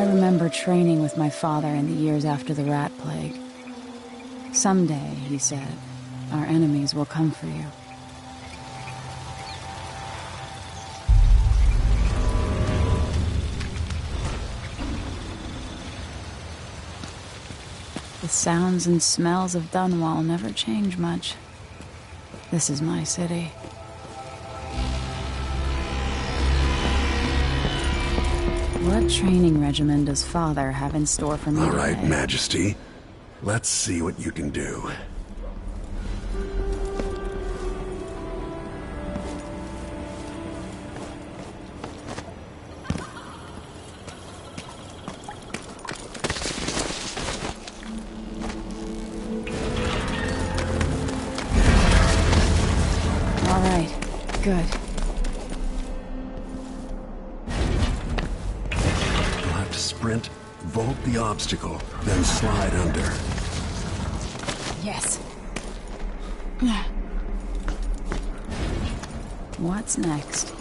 remember training with my father in the years after the rat plague. Someday, he said, our enemies will come for you. The sounds and smells of Dunwall never change much. This is my city. What training regimen does Father have in store for me today? All right, Majesty. Let's see what you can do. All right, good. Sprint, vault the obstacle, then slide under. Yes. What's next?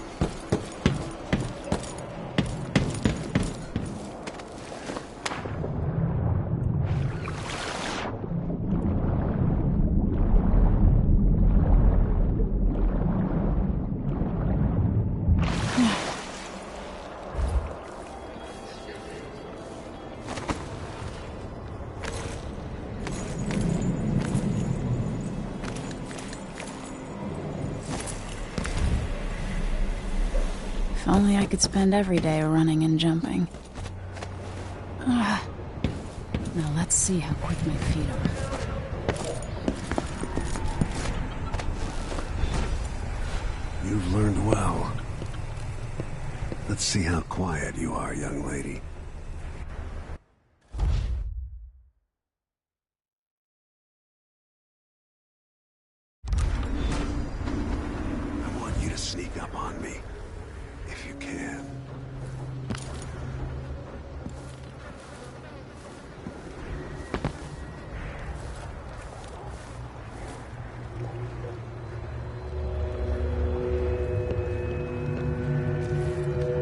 If only I could spend every day running and jumping. Now let's see how quick my feet are. You've learned well. Let's see how quiet you are, young lady. I want you to sneak up on me. If you can.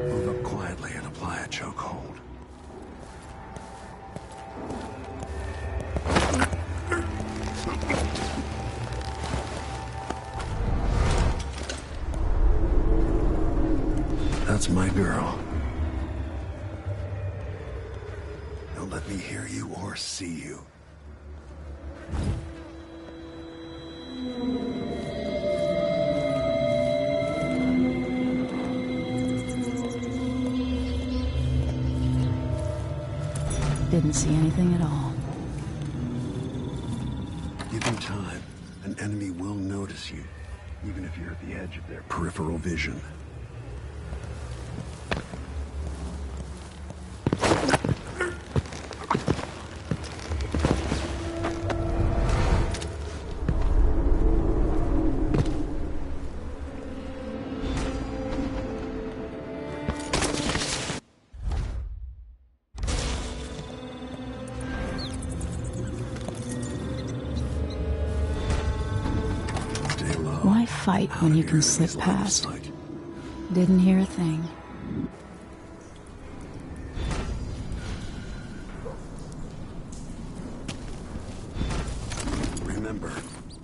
Move up quietly and apply a chokehold. That's my girl. Don't let me hear you or see you. Didn't see anything at all. Given time, an enemy will notice you, even if you're at the edge of their peripheral vision. Why fight when you can slip past? Didn't hear a thing. Remember,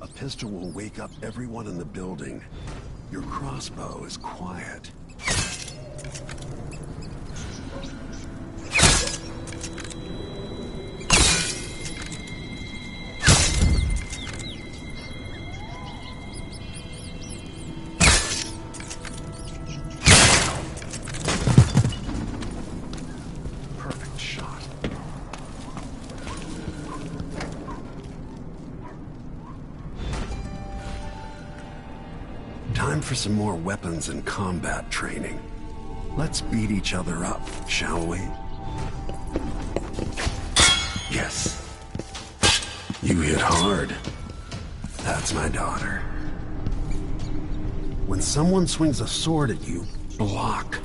a pistol will wake up everyone in the building. Your crossbow is quiet. Time for some more weapons and combat training. Let's beat each other up, shall we? Yes. You hit hard. That's my daughter. When someone swings a sword at you, block.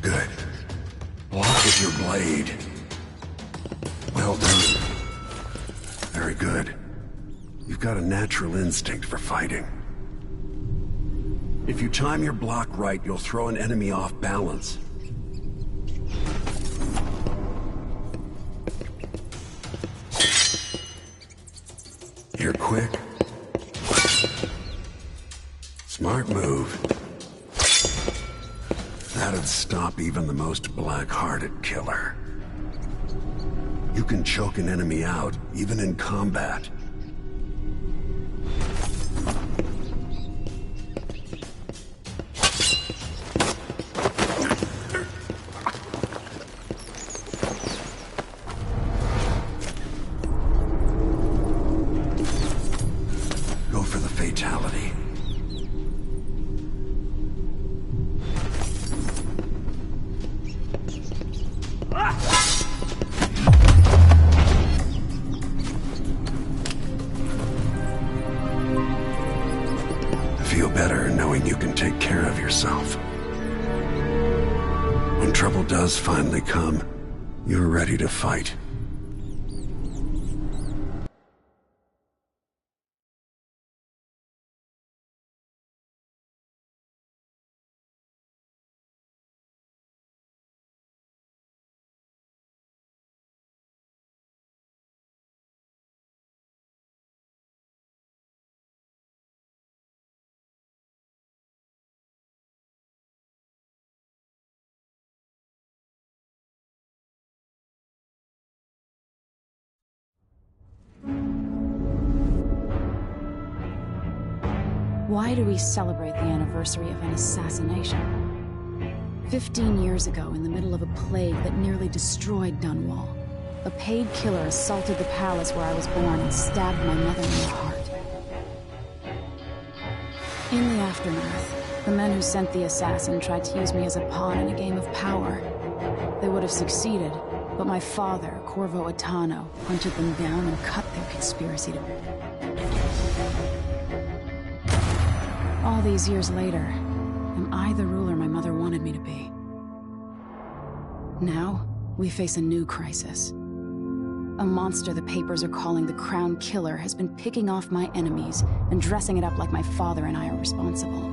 Good. Block with your blade. Well done. Very good. You've got a natural instinct for fighting. If you time your block right, you'll throw an enemy off balance. You're quick. Smart move. That'd stop even the most black-hearted killer. You can choke an enemy out, even in combat. Go for the fatality. Feel better knowing you can take care of yourself. When trouble does finally come, you're ready to fight. Why do we celebrate the anniversary of an assassination? 15 years ago, in the middle of a plague that nearly destroyed Dunwall, a paid killer assaulted the palace where I was born and stabbed my mother in the heart. In the aftermath, the men who sent the assassin tried to use me as a pawn in a game of power. They would have succeeded, but my father, Corvo Attano, hunted them down and cut their conspiracy to... All these years later, am I the ruler my mother wanted me to be? Now, we face a new crisis. A monster the papers are calling the Crown Killer has been picking off my enemies and dressing it up like my father and I are responsible.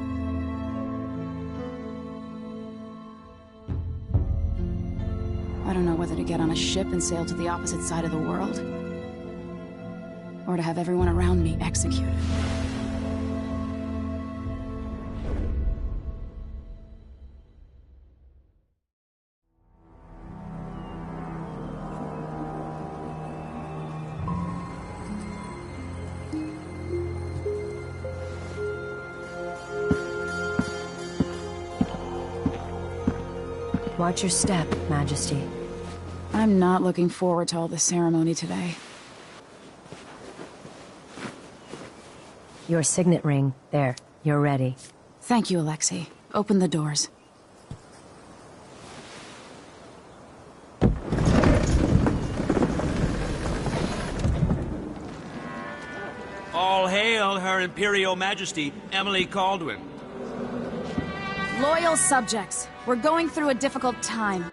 I don't know whether to get on a ship and sail to the opposite side of the world, or to have everyone around me executed. Watch your step, Majesty. I'm not looking forward to all the ceremony today. Your signet ring. There. You're ready. Thank you, Alexei. Open the doors. All hail Her Imperial Majesty, Emily Caldwin. Loyal subjects, we're going through a difficult time.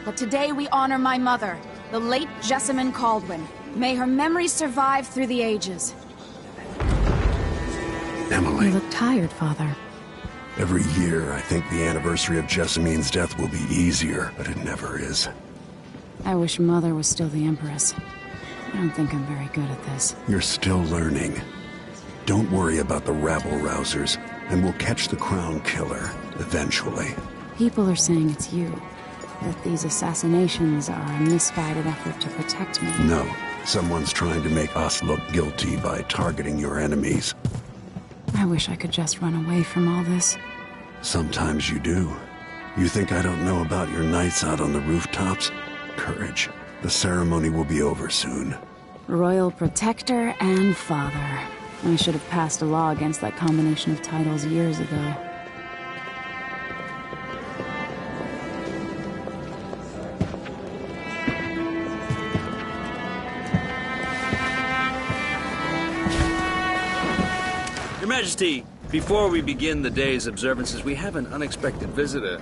But today we honor my mother, the late Jessamine Caldwin. May her memory survive through the ages. Emily. You look tired, Father. Every year, I think the anniversary of Jessamine's death will be easier, but it never is. I wish Mother was still the Empress. I don't think I'm very good at this. You're still learning. Don't worry about the rabble-rousers, and we'll catch the Crown Killer, eventually. People are saying it's you. That these assassinations are a misguided effort to protect me. No. Someone's trying to make us look guilty by targeting your enemies. I wish I could just run away from all this. Sometimes you do. You think I don't know about your nights out on the rooftops? Courage. The ceremony will be over soon. Royal Protector and Father. I should have passed a law against that combination of titles years ago. Your Majesty, before we begin the day's observances, we have an unexpected visitor.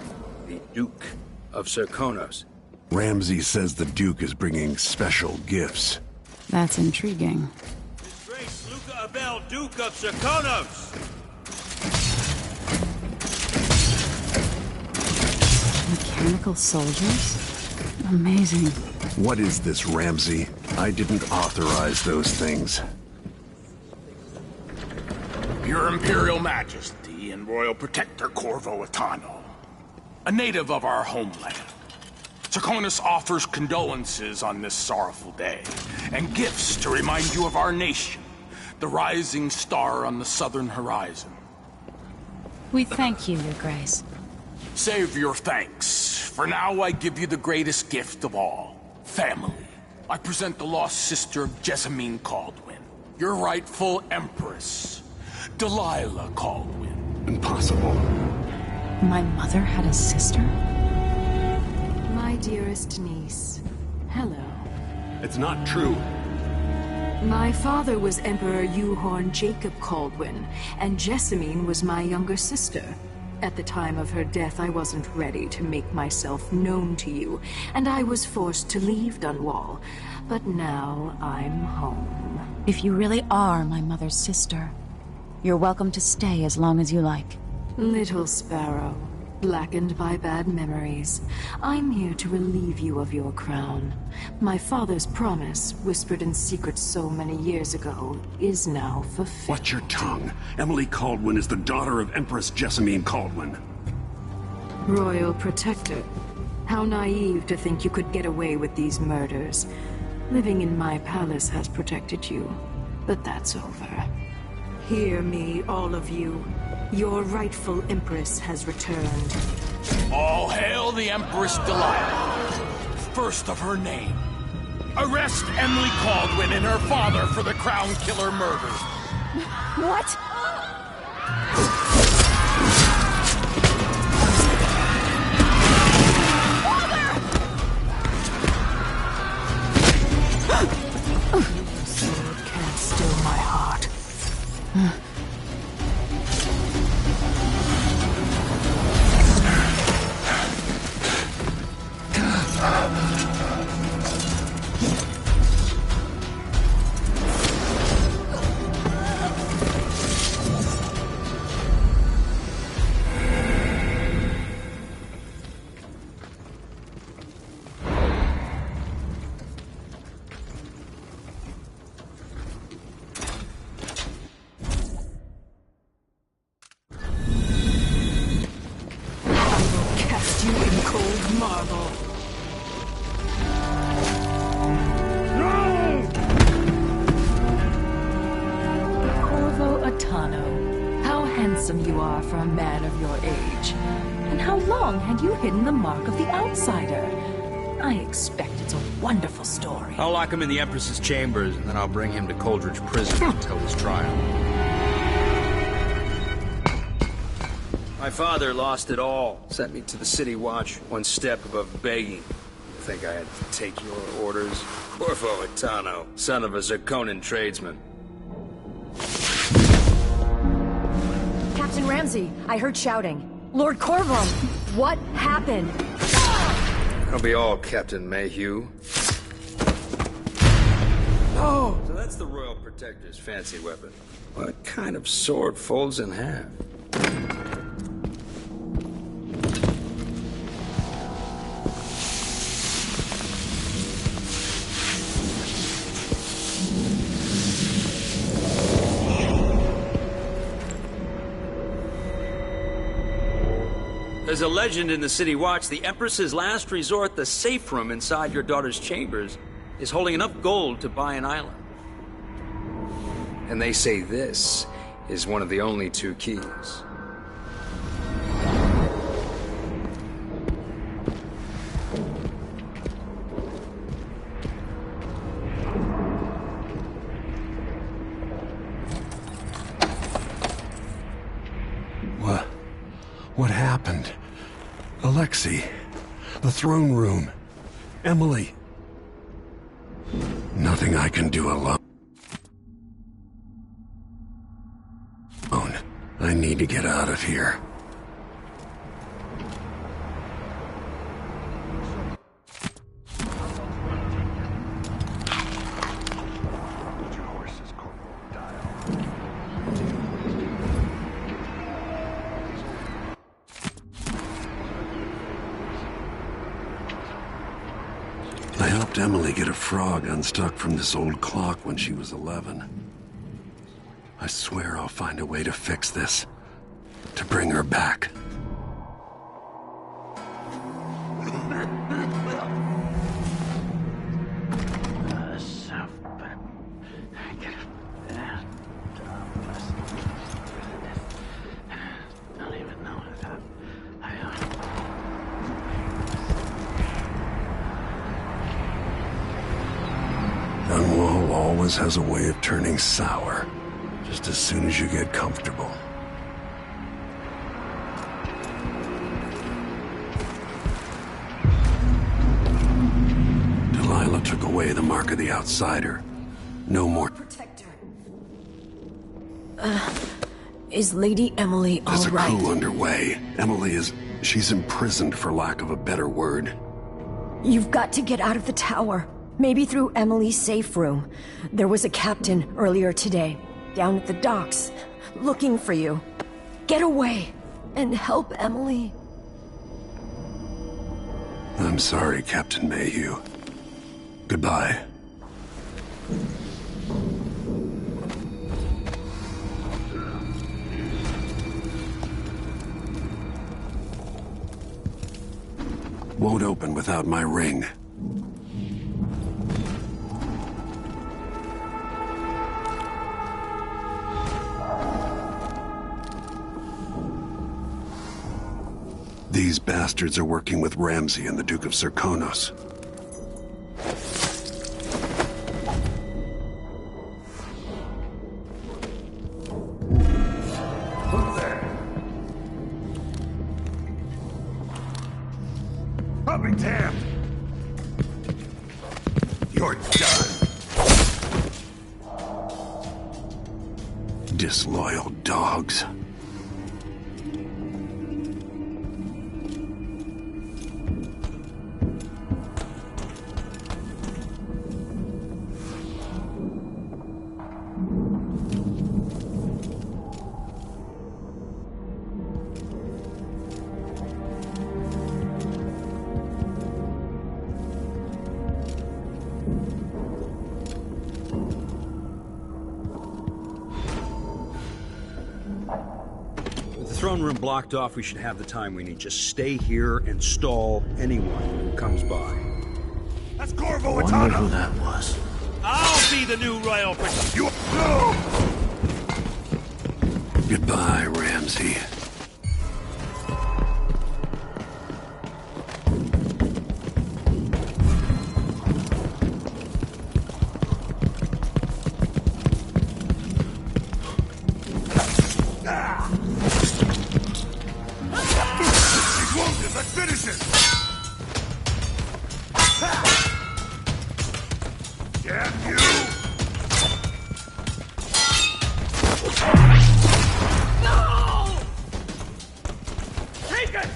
The Duke of Serkonos. Ramsey says the Duke is bringing special gifts. That's intriguing. His Grace Luca Abel, Duke of Serkonos! Mechanical soldiers? Amazing. What is this, Ramsey? I didn't authorize those things. Your Imperial Majesty and Royal Protector Corvo Attano, a native of our homeland. Serkonos offers condolences on this sorrowful day, and gifts to remind you of our nation, the rising star on the southern horizon. We thank you, Your Grace. Save your thanks. For now, I give you the greatest gift of all, family. I present the lost sister of Jessamine Caldwin, your rightful Empress, Delilah Caldwin. Impossible. My mother had a sister? My dearest niece, hello. It's not true. My father was Emperor Euhorn Jacob Caldwin, and Jessamine was my younger sister. At the time of her death, I wasn't ready to make myself known to you, and I was forced to leave Dunwall. But now I'm home. If you really are my mother's sister, you're welcome to stay as long as you like. Little sparrow, blackened by bad memories, I'm here to relieve you of your crown. My father's promise, whispered in secret so many years ago, is now fulfilled. Watch your tongue. Emily Caldwin is the daughter of Empress Jessamine Caldwin. Royal Protector, how naive to think you could get away with these murders. Living in my palace has protected you, but that's over. Hear me, all of you. Your rightful Empress has returned. All hail the Empress Delilah, first of her name. Arrest Emily Caldwin and her father for the Crown Killer murder. What? Sword can't still my heart. You are for a man of your age. And how long had you hidden the mark of the outsider? I expect it's a wonderful story. I'll lock him in the Empress's chambers, and then I'll bring him to Coldridge Prison until his trial. My father lost it all. Sent me to the City Watch, one step above begging. You think I had to take your orders? Corvo Attano, son of a Zirconan tradesman. Captain Ramsey, I heard shouting. Lord Corvo, what happened? That'll be all, Captain Mayhew. Oh! So that's the Royal Protector's fancy weapon. What kind of sword folds in half? There's a legend in the City Watch, the Empress's last resort, the safe room inside your daughter's chambers, is holding enough gold to buy an island. And they say this is one of the only two keys. What happened? Alexei, the throne room, Emily. Nothing I can do alone. I need to get out of here. I helped Emily get a frog unstuck from this old clock when she was 11. I swear I'll find a way to fix this. To bring her back. Dunwall always has a way of turning sour. Just as soon as you get comfortable. Delilah took away the mark of the outsider. No more. Protector. Is Lady Emily all There's a right? coup underway. She's imprisoned for lack of a better word. You've got to get out of the tower. Maybe through Emily's safe room. There was a captain earlier today, down at the docks, looking for you. Get away and help Emily. I'm sorry, Captain Mayhew. Goodbye. Won't open without my ring. These bastards are working with Ramsay and the Duke of Serkonos. Who's there? Puppy Tam! You're done! Disloyal dogs. Throne room blocked off, we should have the time we need. Just stay here and stall anyone who comes by. That's Corvo Wonder Atano! who that was. I'll be the new royal prince! You... No! Goodbye, Ramsay. Let's finish it! Damn you! No! Take it!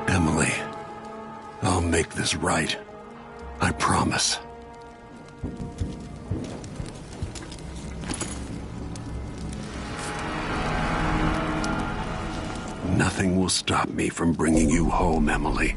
Emily, I'll make this right. I promise. Nothing will stop me from bringing you home, Emily.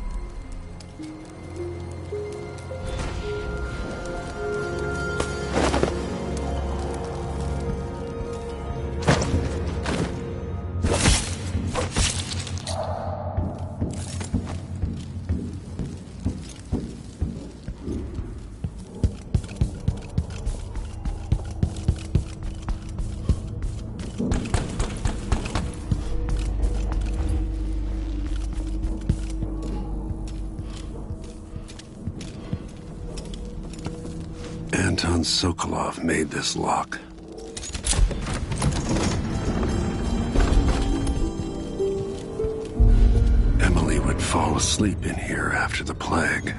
Anton Sokolov made this lock. Emily would fall asleep in here after the plague.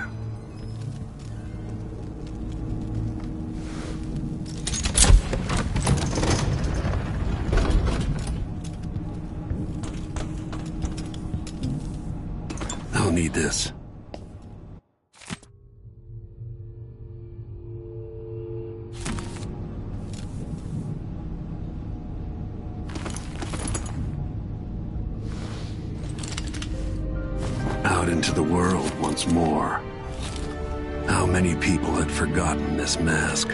I'll need this. Out into the world once more. How many people had forgotten this mask?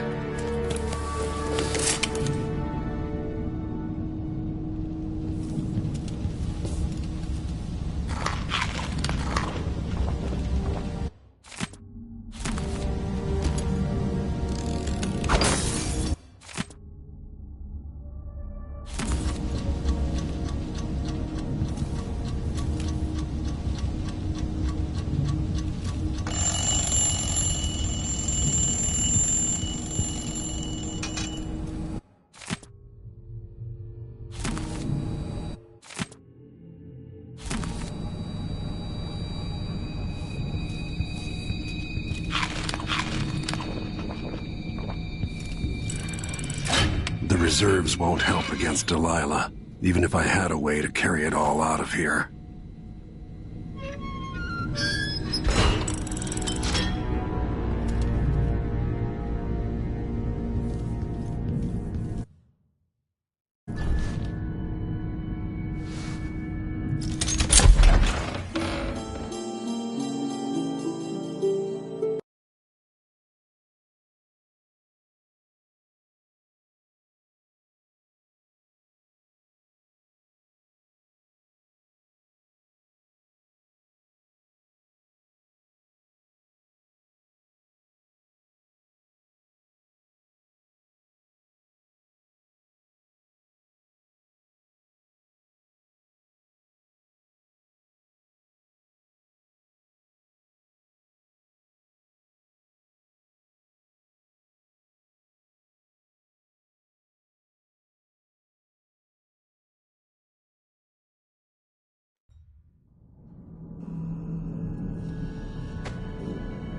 The reserves won't help against Delilah, even if I had a way to carry it all out of here.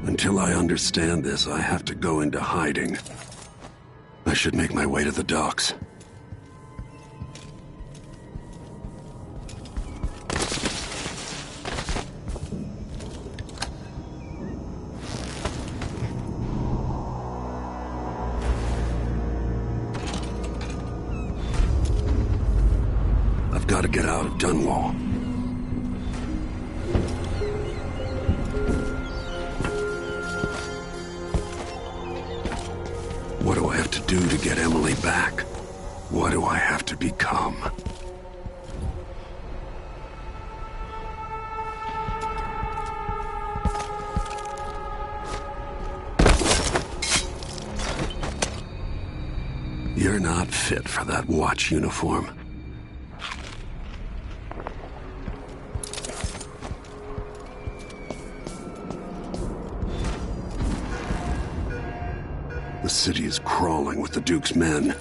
Until I understand this, I have to go into hiding. I should make my way to the docks. I've got to get out of Dunwall. What do I have to do to get Emily back? What do I have to become? You're not fit for that watch uniform. The city is crawling with the Duke's men.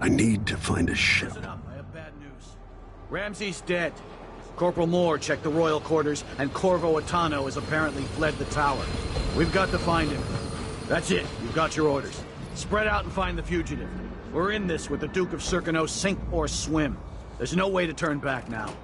I need to find a ship. Listen up, I have bad news. Ramsey's dead. Corporal Moore checked the royal quarters, and Corvo Attano has apparently fled the tower. We've got to find him. That's it. You've got your orders. Spread out and find the fugitive. We're in this with the Duke of Serkino, sink or swim. There's no way to turn back now.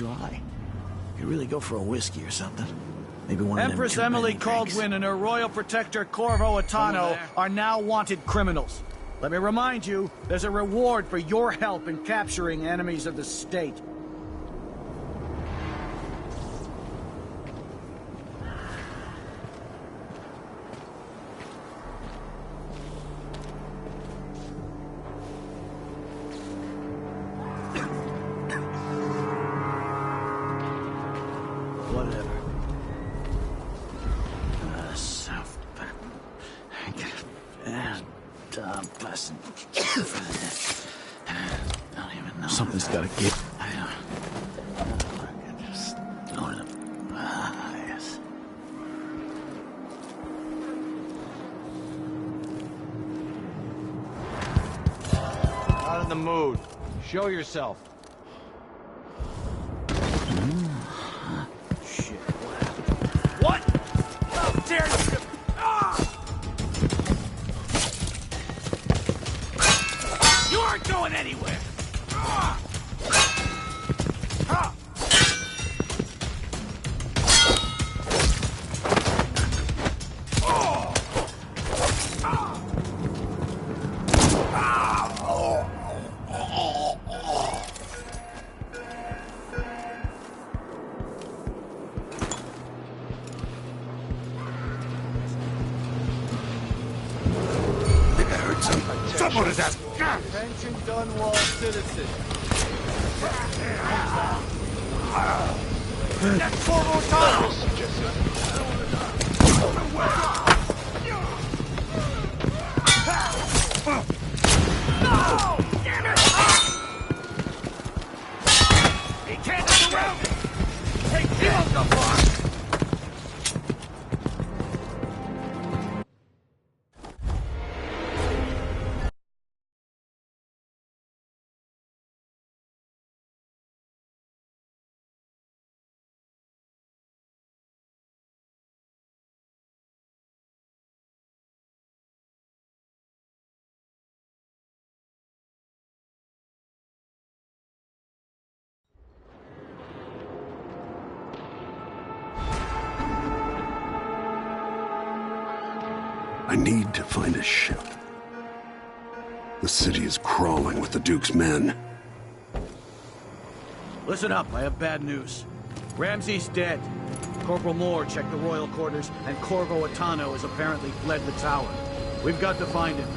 dry. Could really go for a whiskey or something. Maybe one of them Empress two-penny Emily drinks. Caldwin and her royal protector Corvo Attano are now wanted criminals. Let me remind you, there's a reward for your help in capturing enemies of the state. Whatever. South back. And, blessing. I don't even know. Something's gotta give. I just going to. Yes. Not in the mood. Show yourself. Shit. What? How dare you! You aren't going anywhere! Someone is asking. Attention Dunwall citizens. That's Corvo Attano! No! Damn it! He can't get around it! Take him the block! I need to find a ship. The city is crawling with the Duke's men. Listen up, I have bad news. Ramsey's dead. Corporal Moore checked the royal quarters, and Corvo Attano has apparently fled the tower. We've got to find him.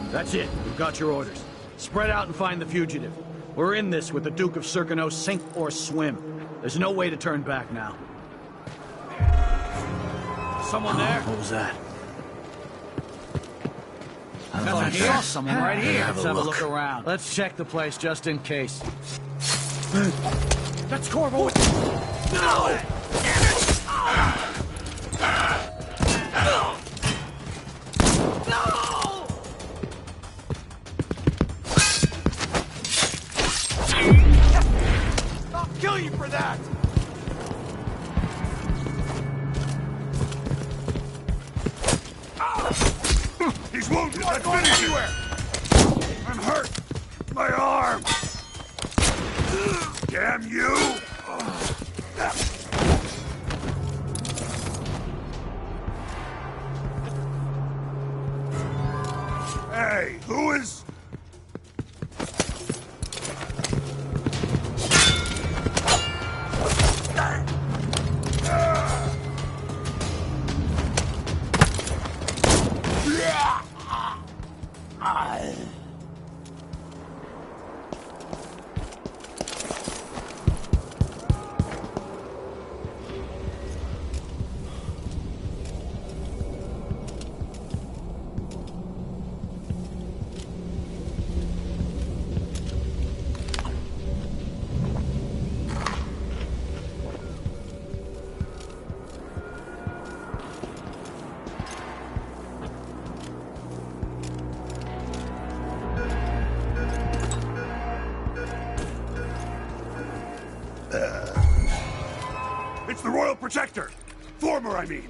That's it, we've got your orders. Spread out and find the fugitive. We're in this with the Duke of Serkino, sink or swim. There's no way to turn back now. Someone there? What was that? I saw someone right here. Have Let's a have a look. look around. Let's check the place just in case. That's Corvo. No! I'll kill you for that! He's wounded. Let's finish anywhere. I'm hurt. My arm. Damn you! Hey, who is... It's the Royal Protector! Former, I mean!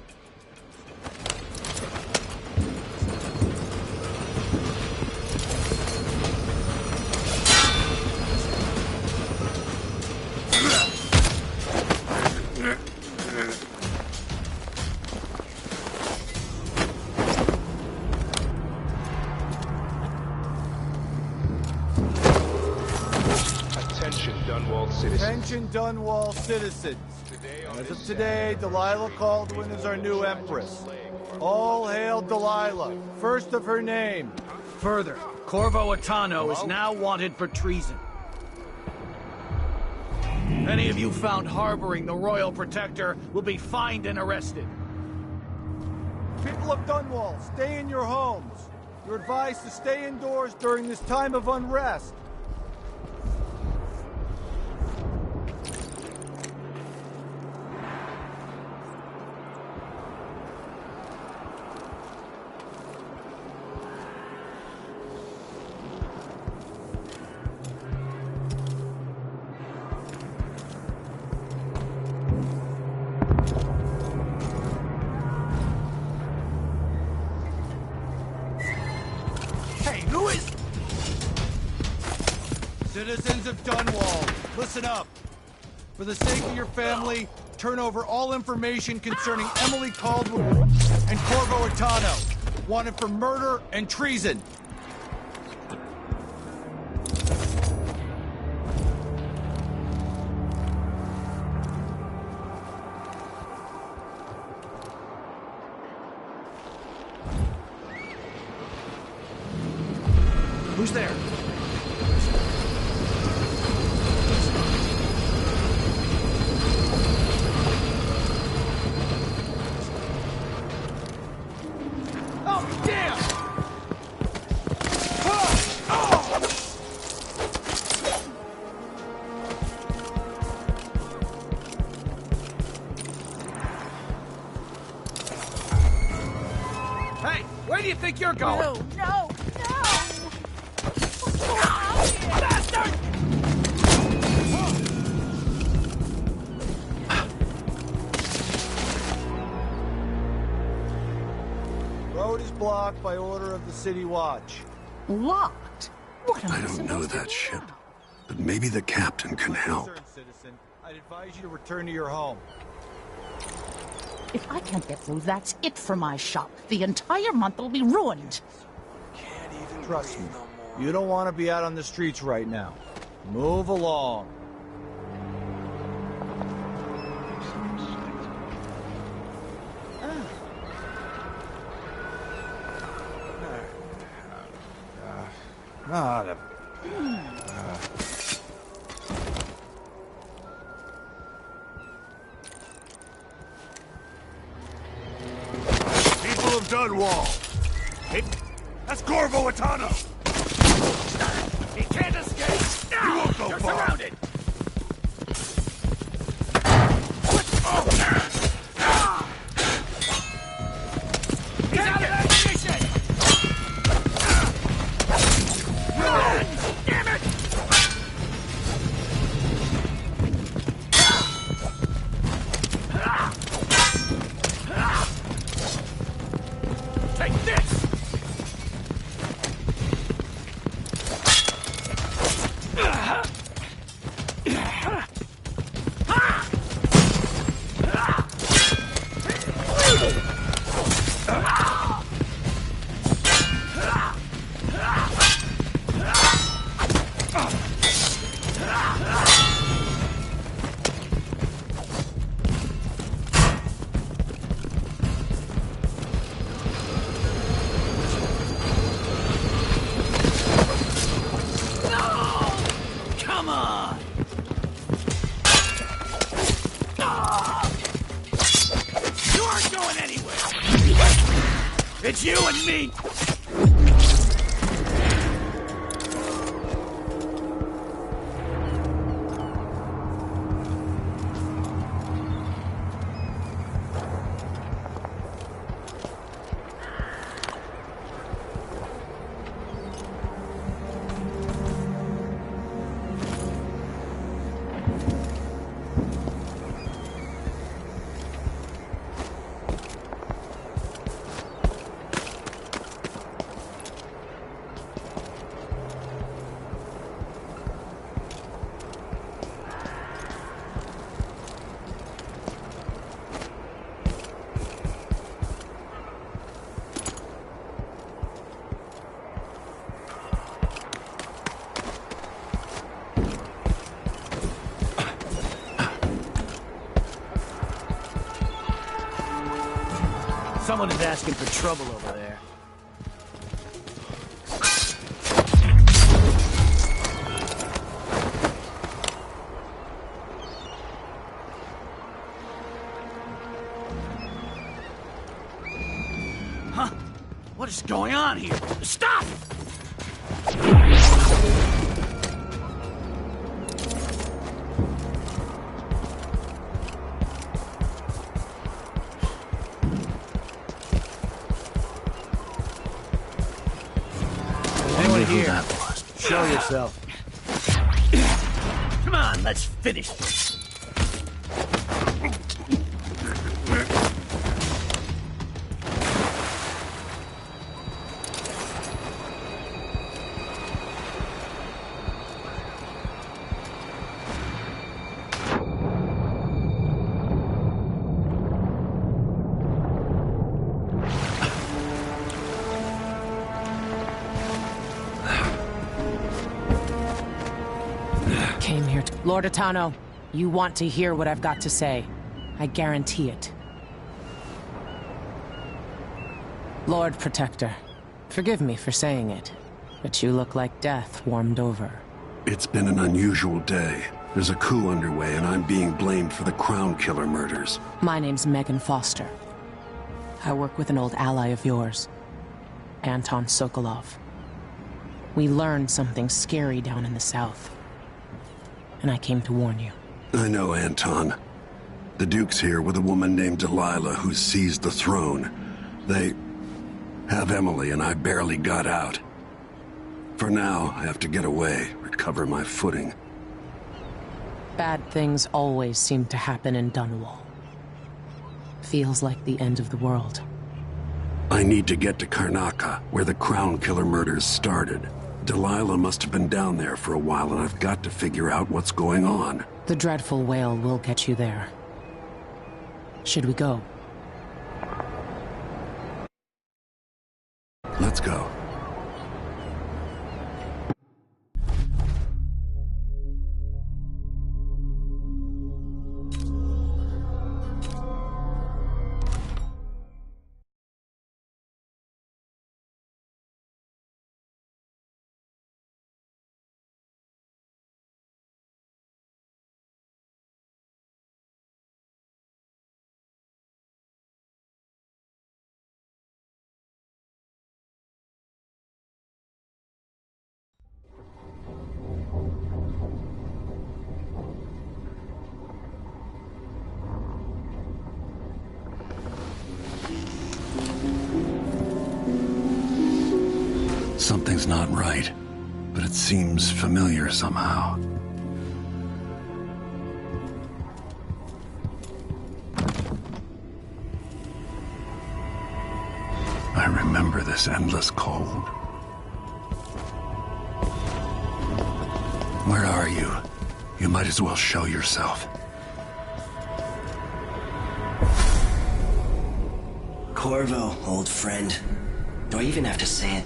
Dunwall citizens. As of today, Delilah Caldwin is our new Empress. All hail Delilah, first of her name. Further, Corvo Attano is now wanted for treason. Any of you found harboring the Royal Protector will be fined and arrested. People of Dunwall, stay in your homes. You're advised to stay indoors during this time of unrest. Citizens of Dunwall, listen up. For the sake of your family, turn over all information concerning Emily Caldwin and Corvo Attano, wanted for murder and treason. Who's there? Hey, where do you think you're going? No, no, no! Bastard! Road is blocked by order of the City Watch. Locked? What am I don't know that ship, but maybe the captain can help. Citizen, I'd advise you to return to your home. If I can't get through, that's it for my shop. The entire month will be ruined. Trust me, you don't want to be out on the streets right now. Move along. People of Dunwall! Hey, that's Corvo Attano! He can't escape! You won't go You're far! surrounded! He's out of ammunition! Damn it! Take this! Come on! You aren't going anywhere! It's you and me! Someone is asking for trouble over there. Huh? What is going on here? Stop! Who that was. Show yourself. Come on, let's finish this. Lord Atano, you want to hear what I've got to say. I guarantee it. Lord Protector, forgive me for saying it, but you look like death warmed over. It's been an unusual day. There's a coup underway, and I'm being blamed for the Crown Killer murders. My name's Megan Foster. I work with an old ally of yours, Anton Sokolov. We learned something scary down in the south, and I came to warn you. I know, Anton. The Duke's here with a woman named Delilah who's seized the throne. They have Emily, and I barely got out. For now, I have to get away, recover my footing. Bad things always seem to happen in Dunwall. Feels like the end of the world. I need to get to Karnaca, where the Crown Killer murders started. Delilah must have been down there for a while, and I've got to figure out what's going on. The dreadful whale will get you there. Should we go? Let's go. Something's not right, but it seems familiar somehow. I remember this endless cold. Where are you? You might as well show yourself. Corvo, old friend. Do I even have to say it?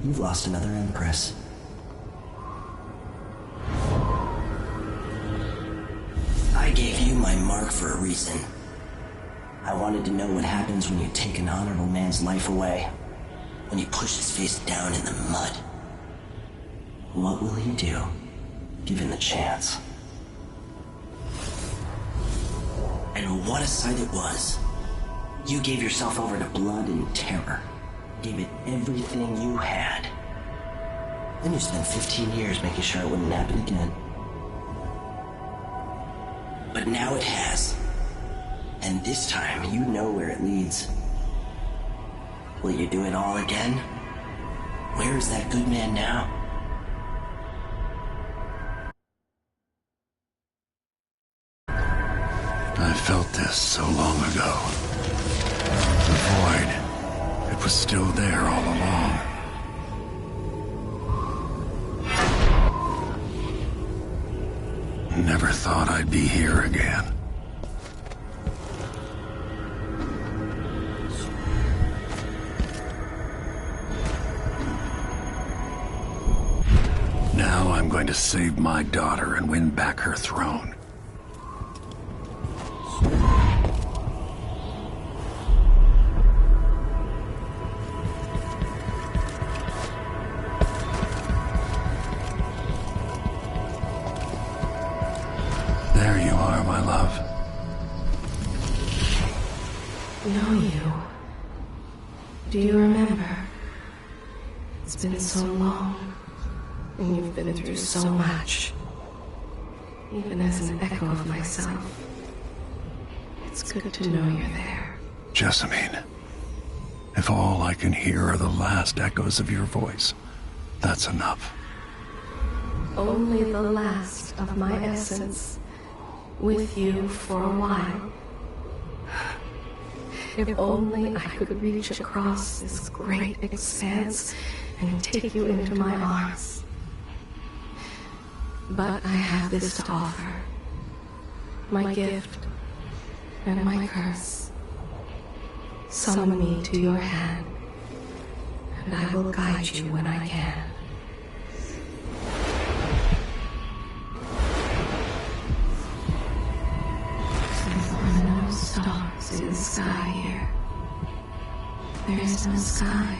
You've lost another Empress. I gave you my mark for a reason. I wanted to know what happens when you take an honorable man's life away. When you push his face down in the mud. What will he do, given the chance? And what a sight it was. You gave yourself over to blood and terror. Gave it everything you had. Then you spent 15 years making sure it wouldn't happen again. But now it has. And this time, you know where it leads. Will you do it all again? Where is that good man now? I felt this so long ago. The void. It was still there all along. Never thought I'd be here again. Now I'm going to save my daughter and win back her throne. know you. Do you remember? It's been so long, and you've been through so much. Even as an echo of myself, it's good to know you're there. Jessamine, if all I can hear are the last echoes of your voice, that's enough. Only the last of my essence, with you for a while. If only I could reach across this great expanse and take you into my arms. But I have this to offer. My gift and my curse. Summon me to your hand, and I will guide you when I can. There are no stars in the sky here. There is no sky.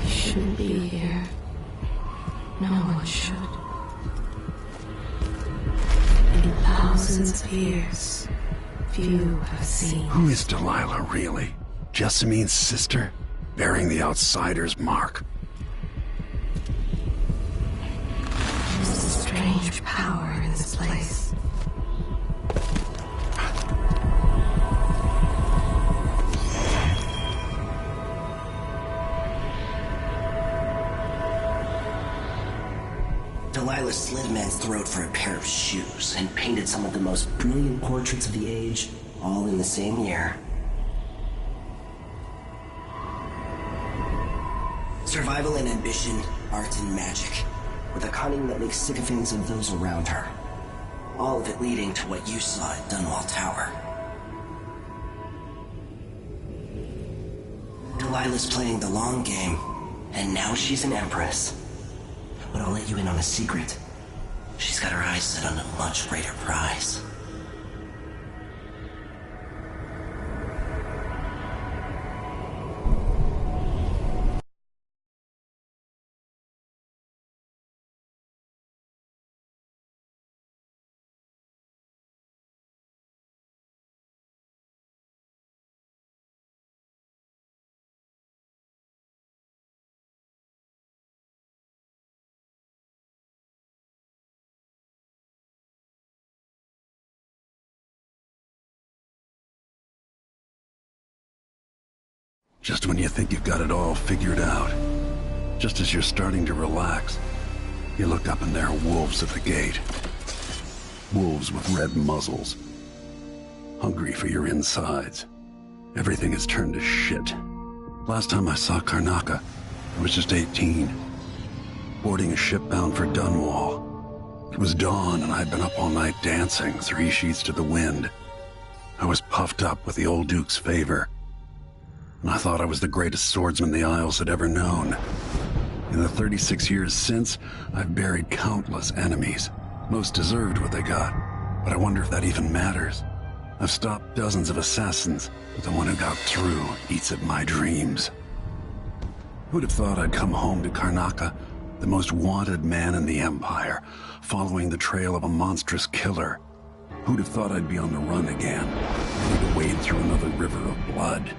You shouldn't be here. No one should. In thousands of years, few have seen. Who is Delilah, really? Jessamine's sister? Bearing the outsider's mark? There's a strange power in this place. Delilah slit a man's throat for a pair of shoes and painted some of the most brilliant portraits of the age, all in the same year. Survival and ambition, art and magic, with a cunning that makes sycophants of those around her. All of it leading to what you saw at Dunwall Tower. Delilah's playing the long game, and now she's an empress. But I'll let you in on a secret. She's got her eyes set on a much greater prize. Just when you think you've got it all figured out, just as you're starting to relax, you look up and there are wolves at the gate. Wolves with red muzzles. Hungry for your insides. Everything has turned to shit. Last time I saw Karnaca, I was just 18. Boarding a ship bound for Dunwall. It was dawn and I'd been up all night dancing, 3 sheets to the wind. I was puffed up with the old Duke's favor. And I thought I was the greatest swordsman the Isles had ever known. In the 36 years since, I've buried countless enemies. Most deserved what they got, but I wonder if that even matters. I've stopped dozens of assassins, but the one who got through eats at my dreams. Who'd have thought I'd come home to Karnaca, the most wanted man in the Empire, following the trail of a monstrous killer? Who'd have thought I'd be on the run again, ready to wade through another river of blood?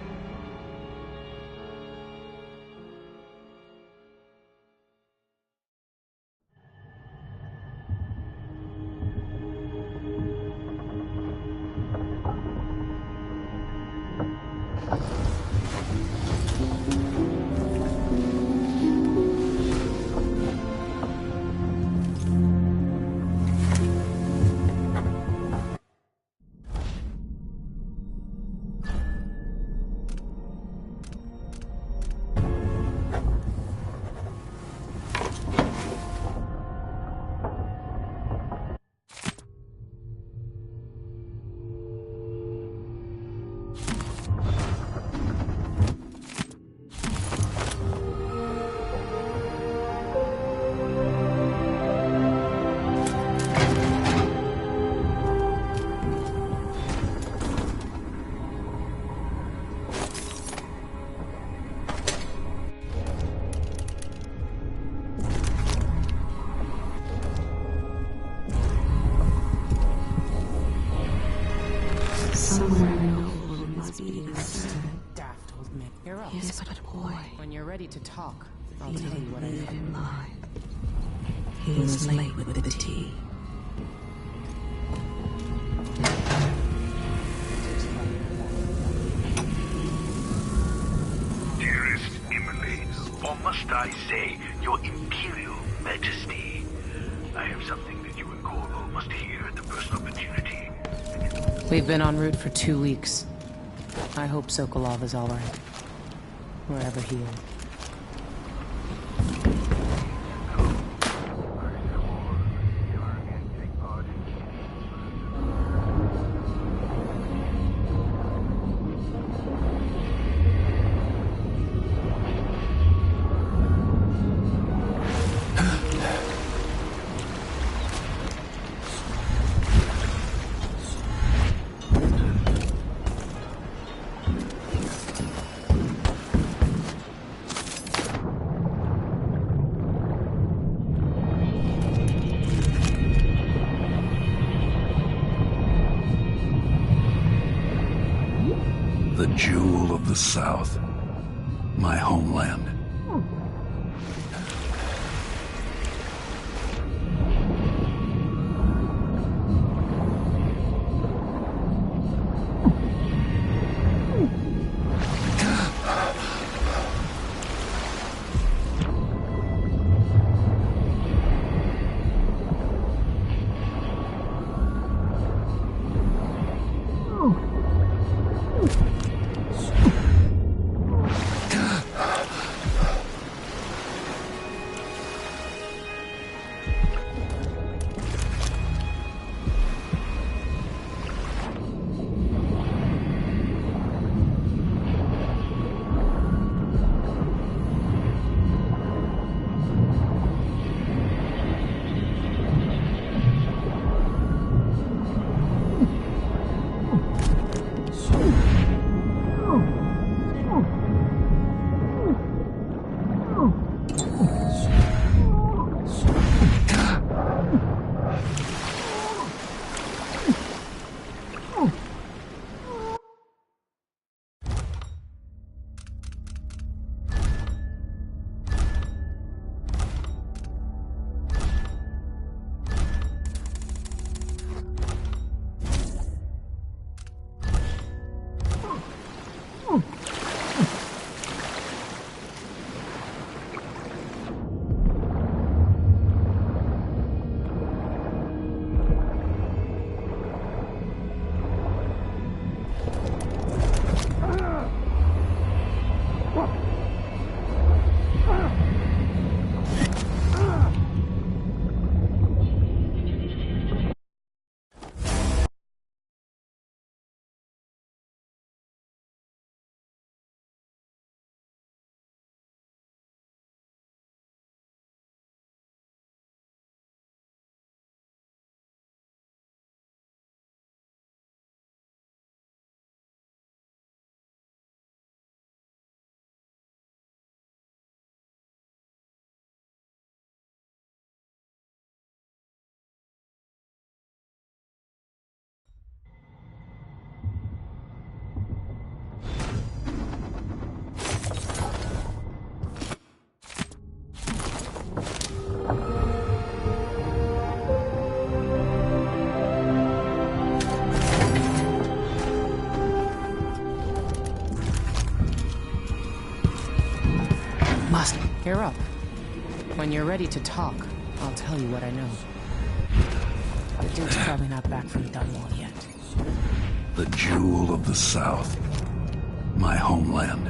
is but a boy. When you're ready to talk, I'll tell you what I know. He was late with the tea. Dearest Emily, or must I say, your Imperial Majesty, I have something that you and Corvo must hear at the first opportunity. We've been en route for 2 weeks. I hope Sokolov is all right, wherever he is. The jewel of the South. My homeland. You're up. When you're ready to talk, I'll tell you what I know. The Duke's probably not back from Dunwall yet. The jewel of the South. My homeland.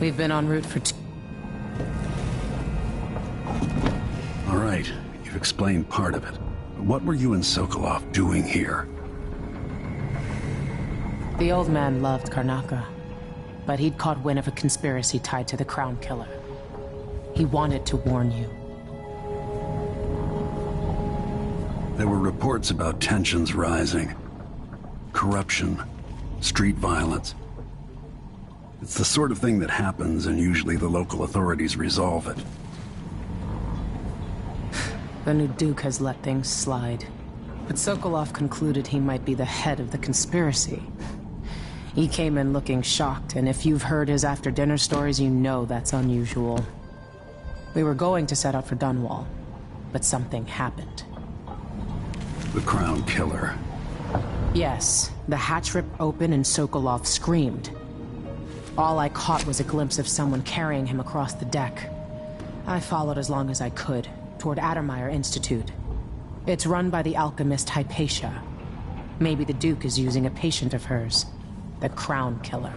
We've been en route for All right, you've explained part of it. What were you and Sokolov doing here? The old man loved Karnaka. but he'd caught wind of a conspiracy tied to the Crown Killer. He wanted to warn you. There were reports about tensions rising. Corruption, street violence. It's the sort of thing that happens, and usually the local authorities resolve it. The new Duke has let things slide. But Sokolov concluded he might be the head of the conspiracy. He came in looking shocked, and if you've heard his after-dinner stories, you know that's unusual. We were going to set out for Dunwall, but something happened. The Crown Killer. Yes, the hatch ripped open and Sokolov screamed. All I caught was a glimpse of someone carrying him across the deck. I followed as long as I could, toward Addermeyer Institute. It's run by the alchemist Hypatia. Maybe the Duke is using a patient of hers, the Crown Killer.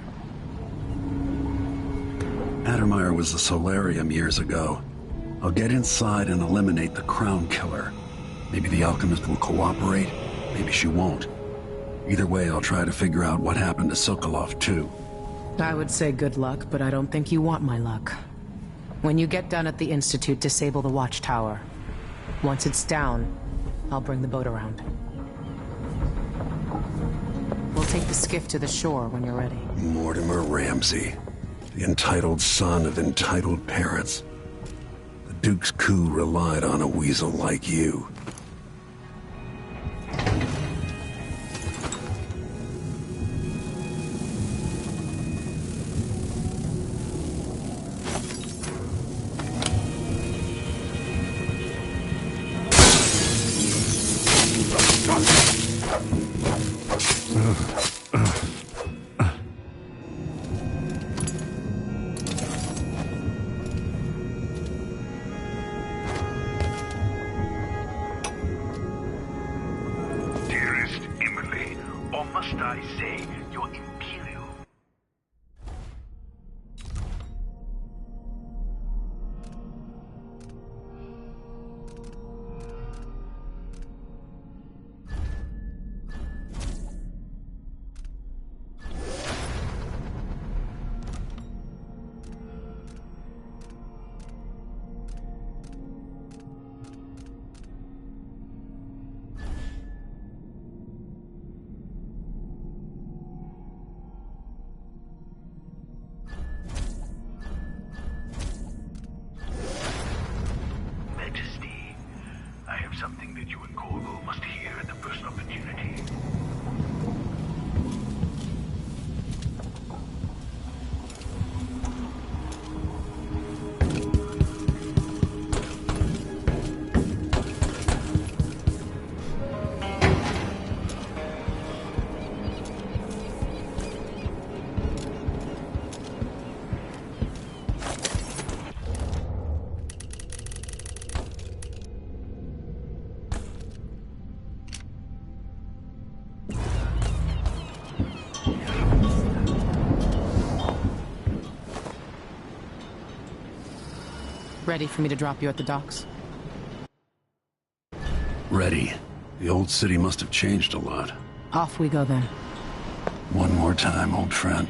Addermeyer was the solarium years ago. I'll get inside and eliminate the Crown Killer. Maybe the alchemist will cooperate, maybe she won't. Either way, I'll try to figure out what happened to Sokolov, too. I would say good luck, but I don't think you want my luck. When you get done at the Institute, disable the watchtower. Once it's down, I'll bring the boat around. We'll take the skiff to the shore when you're ready. Mortimer Ramsey, the entitled son of entitled parents. The Duke's coup relied on a weasel like you. Something that you and Corvo must hear at the first opportunity. Ready for me to drop you at the docks? Ready. The old city must have changed a lot. Off we go then. One more time, old friend.